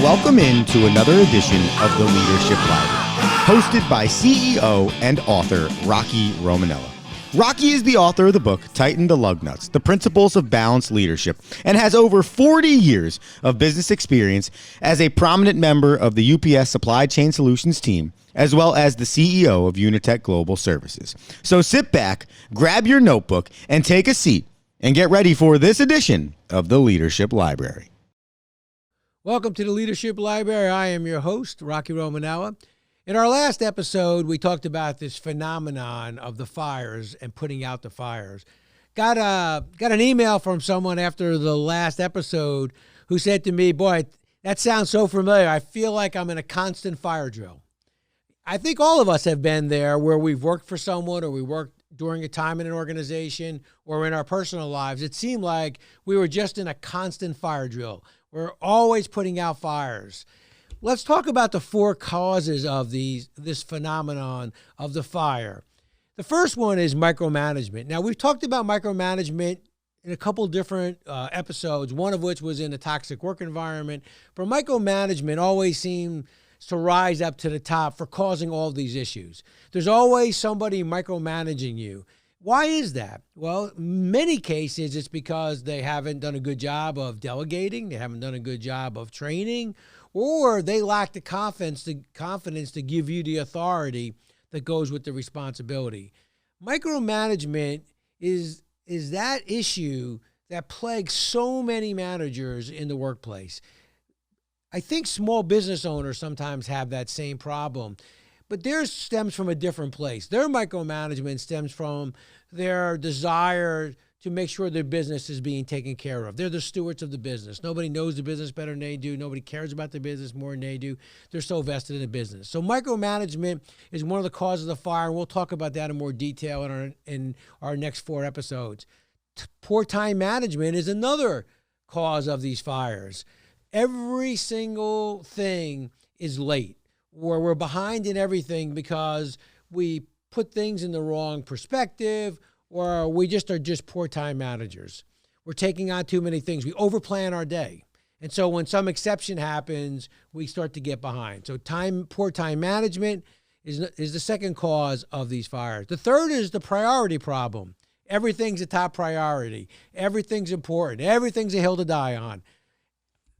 Welcome into another edition of the Leadership Library, hosted by CEO and author Rocky Romanella. Rocky is the author of the book, Tighten the Lug Nuts, The Principles of Balanced Leadership, and has over 40 years of business experience as a prominent member of the UPS Supply Chain Solutions team, as well as the CEO of Unitech Global Services. So sit back, grab your notebook, and take a seat, and get ready for this edition of the Leadership Library. Welcome to the Leadership Library. I am your host, Rocky Romanella. In our last episode, we talked about this phenomenon of the fires and putting out the fires. Got an email from someone after the last episode who said to me, boy, that sounds so familiar. I feel like I'm in a constant fire drill. I think all of us have been there where we've worked for someone or we worked during a time in an organization or in our personal lives. It seemed like we were just in a constant fire drill. We're always putting out fires. Let's talk about the four causes of this phenomenon of the fire. The first one is micromanagement. Now, we've talked about micromanagement in a couple different episodes, one of which was in a toxic work environment. But micromanagement always seems to rise up to the top for causing all of these issues. There's always somebody micromanaging you. Why is that? Well, in many cases, it's because they haven't done a good job of delegating, they haven't done a good job of training, or they lack the confidence to give you the authority that goes with the responsibility. Micromanagement is that issue that plagues so many managers in the workplace. I think small business owners sometimes have that same problem. But theirs stems from a different place. Their micromanagement stems from their desire to make sure their business is being taken care of. They're the stewards of the business. Nobody knows the business better than they do. Nobody cares about the business more than they do. They're so vested in the business. So micromanagement is one of the causes of the fire, and we'll talk about that in more detail in our next four episodes. Poor time management is another cause of these fires. Every single thing is late, or we're behind in everything because we put things in the wrong perspective, or we just are poor time managers. We're taking on too many things. We overplan our day. And so when some exception happens, we start to get behind. So poor time management is the second cause of these fires. The third is the priority problem. Everything's a top priority. Everything's important. Everything's a hill to die on.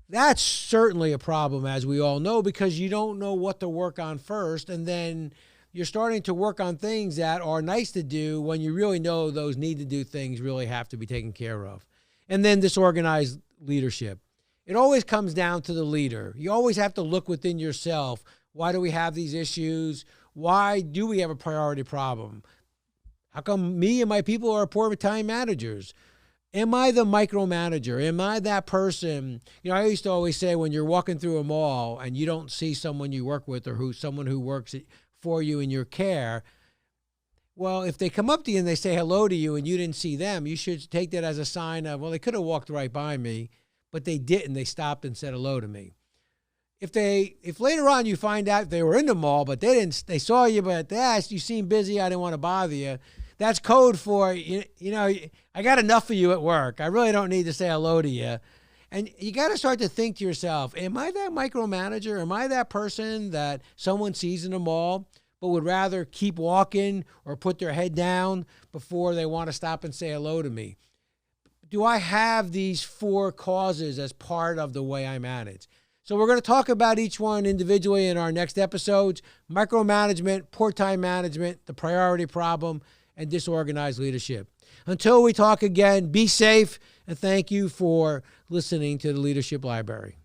That's certainly a problem, as we all know, because you don't know what to work on first, and then you're starting to work on things that are nice to do when you really know those need-to-do things really have to be taken care of. And then disorganized leadership. It always comes down to the leader. You always have to look within yourself. Why do we have these issues? Why do we have a priority problem? How come me and my people are poor time managers? Am I the micromanager? Am I that person? I used to always say when you're walking through a mall and you don't see someone you work with or someone who works for you in your care, well, if they come up to you and they say hello to you and you didn't see them, you should take that as a sign of, well, they could have walked right by me, but they didn't. They stopped and said hello to me. If later on you find out they were in the mall, but they saw you, but they asked, you seem busy, I didn't want to bother you. That's code for, I got enough of you at work. I really don't need to say hello to you. And you got to start to think to yourself, am I that micromanager? Am I that person that someone sees in the mall but would rather keep walking or put their head down before they want to stop and say hello to me? Do I have these four causes as part of the way I manage? So we're going to talk about each one individually in our next episodes: micromanagement, poor time management, the priority problem, and disorganized leadership. Until we talk again, be safe, and thank you for listening to the Leadership Library.